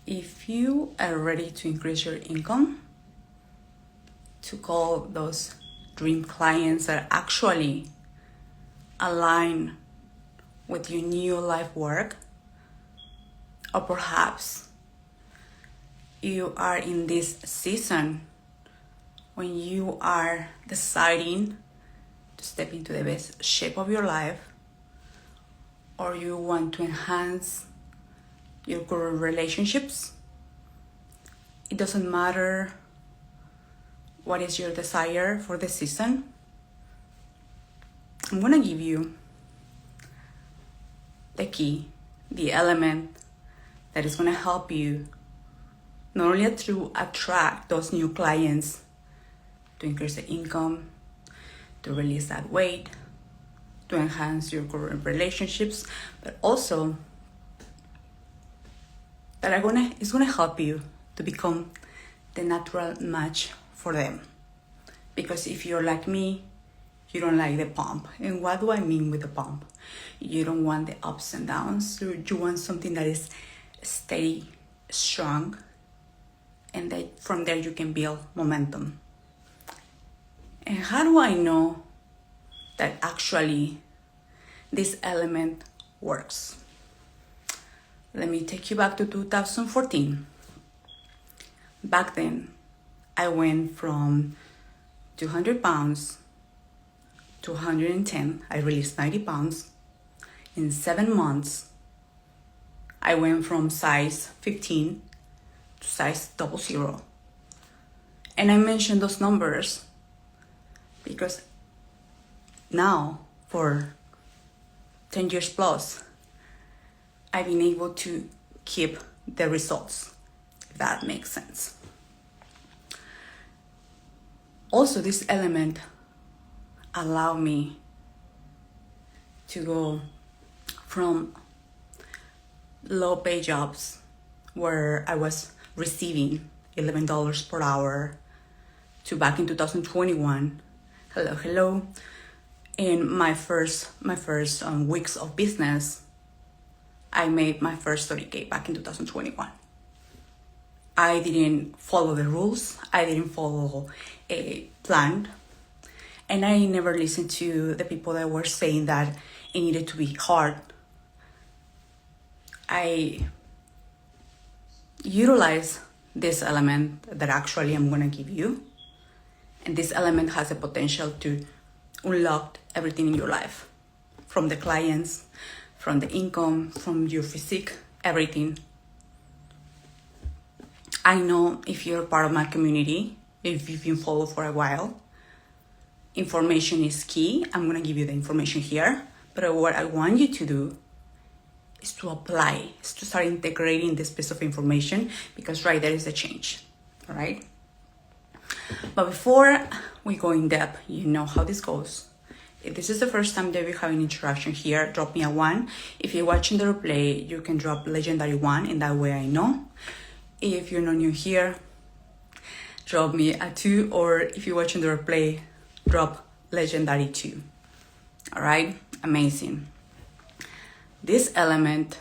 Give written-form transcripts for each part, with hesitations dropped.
if you are ready to increase your income, to call those dream clients that actually align with your new life work, or perhaps you are in this season when you are deciding to step into the best shape of your life, or you want to enhance your current relationships. It doesn't matter what is your desire for the season. I'm gonna give you the key, the element that is gonna help you not only to attract those new clients, to increase the income, to release that weight, to enhance your current relationships, but also that it's gonna help you to become the natural match for them. Because if you're like me, you don't like the pump. And what do I mean with the pump? You don't want the ups and downs. You want something that is steady, strong, and that from there you can build momentum. And how do I know that actually this element works? Let me take you back to 2014. Back then, I went from 200 pounds to 110. I released 90 pounds. In 7 months, I went from size 15 to size 00. And I mentioned those numbers because now, for 10 years plus, I've been able to keep the results, if that makes sense. Also, this element allowed me to go from low pay jobs where I was receiving $11 per hour to back in 2021. Hello. In my first weeks of business, I made my first 30K back in 2021. I didn't follow the rules. I didn't follow a plan. And I never listened to the people that were saying that it needed to be hard. I utilize this element that actually I'm going to give you. And this element has the potential to unlock everything in your life. From the clients, from the income, from your physique, everything. I know if you're part of my community, if you've been followed for a while, information is key. I'm going to give you the information here. But what I want you to do is to apply, is to start integrating this piece of information, because right there is a change, all right? But before we go in depth, you know how this goes. If this is the first time that we have an interaction here, drop me a 1. If you're watching the replay, you can drop legendary 1, and that way I know. If you're not new here, drop me a 2, or if you're watching the replay, drop legendary 2. All right, amazing. This element,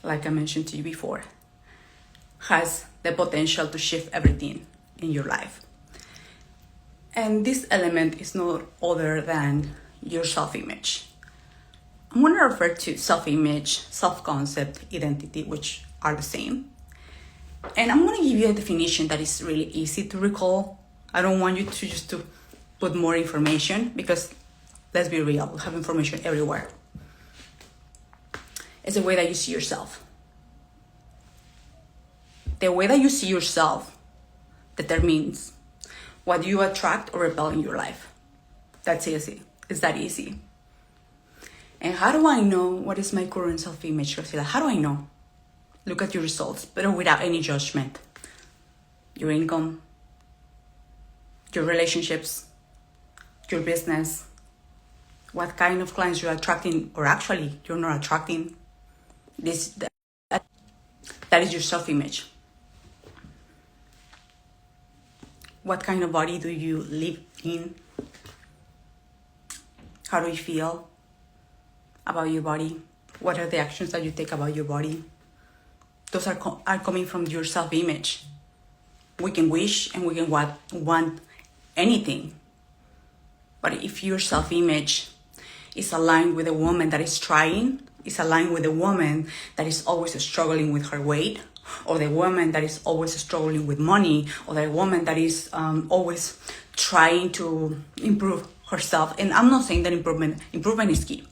like I mentioned to you before, has the potential to shift everything in your life. And this element is no other than your self-image. I'm going to refer to self-image, self-concept, identity, which are the same. And I'm going to give you a definition that is really easy to recall. I don't want you to just to put more information, because let's be real, we have information everywhere. It's the way that you see yourself. The way that you see yourself determines what you attract or repel in your life. That's easy. It's that easy. And how do I know what is my current self-image, Rosila? How do I know? Look at your results, but without any judgment. Your income, your relationships, your business, what kind of clients you're attracting, or actually you're not attracting. That is your self-image. What kind of body do you live in? How do you feel about your body? What are the actions that you take about your body? those are coming from your self-image. We can wish and we can want anything. But if your self-image is aligned with a woman that is trying, is aligned with a woman that is always struggling with her weight, or the woman that is always struggling with money, or the woman that is always trying to improve herself. And I'm not saying that improvement is key.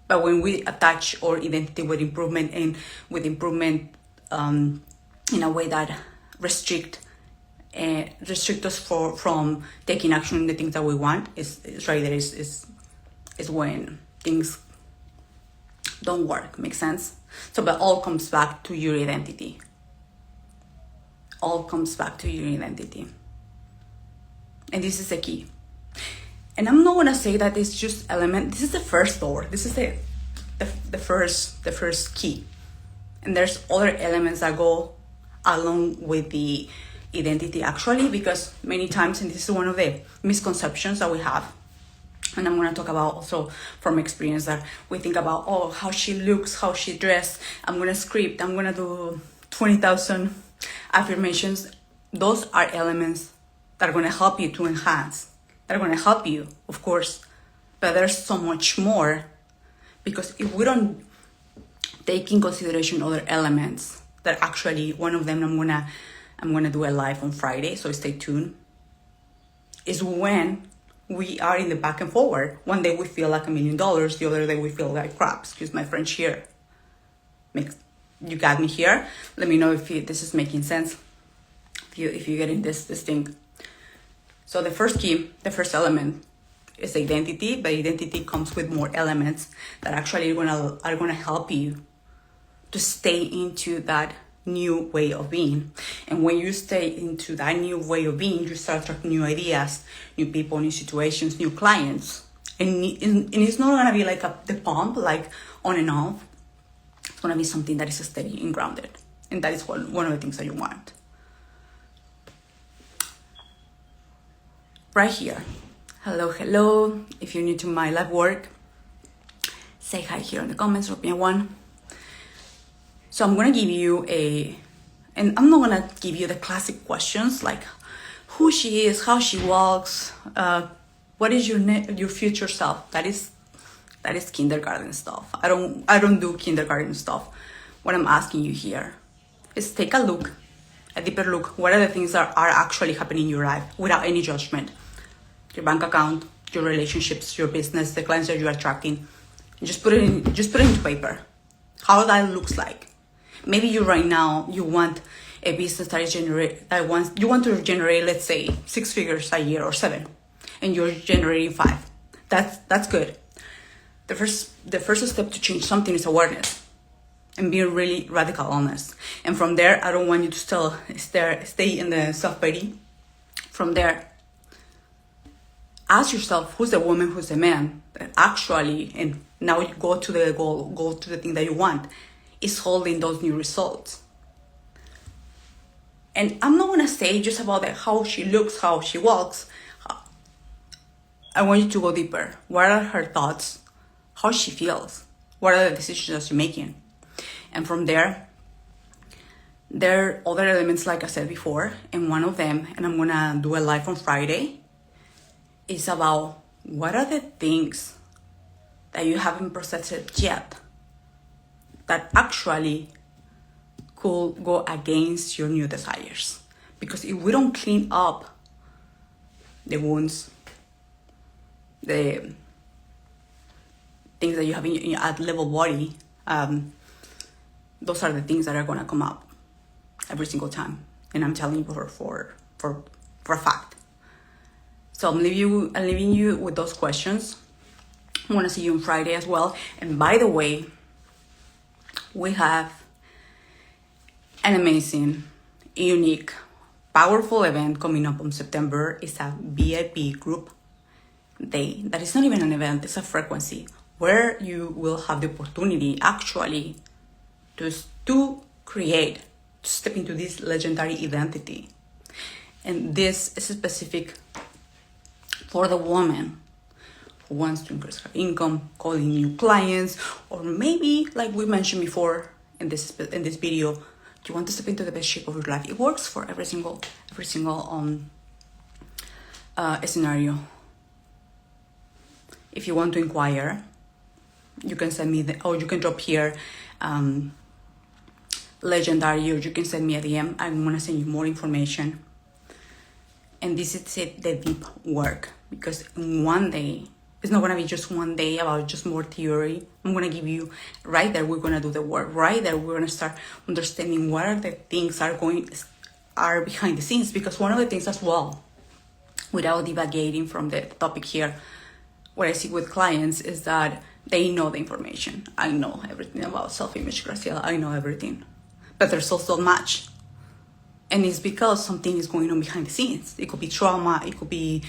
But when we attach our identity with improvement and with improvement in a way that restrict us from taking action on the things that we want, is right there is when things don't work. Make sense? So, but all comes back to your identity. All comes back to your identity. And this is the key. And I'm not gonna say that it's just element. This is the first door. This is the first key. And there's other elements that go along with the identity actually, because many times, and this is one of the misconceptions that we have, and I'm gonna talk about also from experience, that we think about, oh, how she looks, how she dressed, I'm gonna script, I'm gonna do 20,000 affirmations. Those are elements that are gonna help you to enhance. They're going to help you, of course, but there's so much more, because if we don't take in consideration other elements, that actually one of them I'm gonna do a live on Friday, so stay tuned, is when we are in the back and forward. One day we feel like $1 million, the other day we feel like crap. Excuse my French here. You got me here? Let me know if this is making sense. If you get in this thing. So the first key, the first element is identity, but identity comes with more elements that actually are gonna help you to stay into that new way of being. And when you stay into that new way of being, you start attracting new ideas, new people, new situations, new clients. And it's not gonna be like the pump, like on and off. It's gonna be something that is steady and grounded. And that is one of the things that you want. Right here. Hello. If you're new to my live work, say hi here in the comments, drop me a one. So I'm gonna give you and I'm not gonna give you the classic questions like who she is, how she walks, what is your future self. That is kindergarten stuff. I don't do kindergarten stuff. What I'm asking you here is take a look, a deeper look. What are the things that are actually happening in your life without any judgment? Your bank account, your relationships, your business, the clients that you're attracting. Just put it into paper. How that looks like. Maybe you right now you want a business that is you want to generate, let's say, 6 figures a year or 7, and you're generating 5. That's good. The first step to change something is awareness, and being really radical honest. And from there, I don't want you to still stay in the self-pity. From there, ask yourself, who's the woman, who's the man that actually, and now you go to the goal, go to the thing that you want, is holding those new results. And I'm not gonna say just about how she looks, how she walks. I want you to go deeper. What are her thoughts? How she feels? What are the decisions that she's making? And from there are other elements, like I said before, and one of them, and I'm gonna do a live on Friday, is about what are the things that you haven't processed yet that actually could go against your new desires. Because if we don't clean up the wounds, the things that you have in your at-level body, those are the things that are gonna come up every single time. And I'm telling you for a fact. So I'm leaving you with those questions. I wanna see you on Friday as well. And by the way, we have an amazing, unique, powerful event coming up in September. It's a VIP group day. That is not even an event, it's a frequency where you will have the opportunity actually to step into this legendary identity. And this is specific for the woman who wants to increase her income, calling new clients, or maybe, like we mentioned before, in this video, you want to step into the best shape of your life. It works for every single scenario. If you want to inquire, you can send me or you can drop here legendary, or you can send me a DM. I'm gonna send you more information. And this is it, the deep work, because in one day, it's not gonna be just one day about just more theory. I'm gonna give you right there. We're gonna do the work right there. We're gonna start understanding what are the things are behind the scenes. Because one of the things as well, without divagating from the topic here, what I see with clients is that they know the information. I know everything about self-image, Graciela. I know everything, but there's also much. And it's because something is going on behind the scenes. It could be trauma, it could be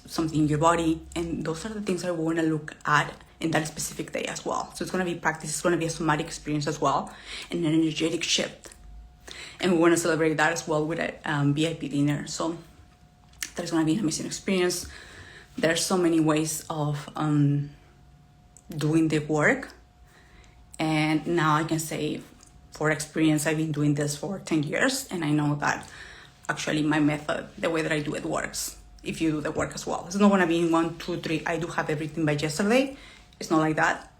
something in your body. And those are the things that we're going to look at in that specific day as well. So it's going to be practice, it's going to be a somatic experience as well, and an energetic shift. And we want to celebrate that as well with a VIP dinner. So there's going to be an amazing experience. There's so many ways of doing the work. And now I can say, for experience, I've been doing this for 10 years, and I know that actually my method, the way that I do it, works if you do the work as well. It's not gonna be in 1, 2, 3, I do have everything by yesterday. It's not like that.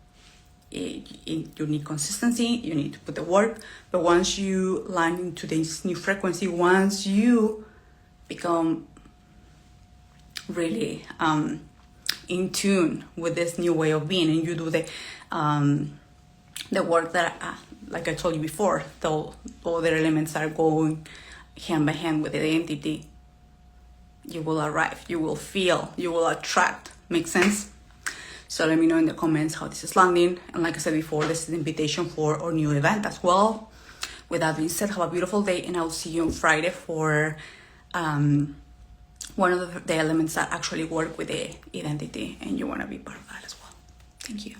You need consistency, you need to put the work, but once you land into this new frequency, once you become really in tune with this new way of being, and you do the work that, like I told you before, the other elements are going hand by hand with the identity, you will arrive, you will feel, you will attract. Make sense? So let me know in the comments how this is landing. And like I said before, this is an invitation for our new event as well. With that being said, have a beautiful day, and I'll see you on Friday for one of the elements that actually work with the identity, and you want to be part of that as well. Thank you.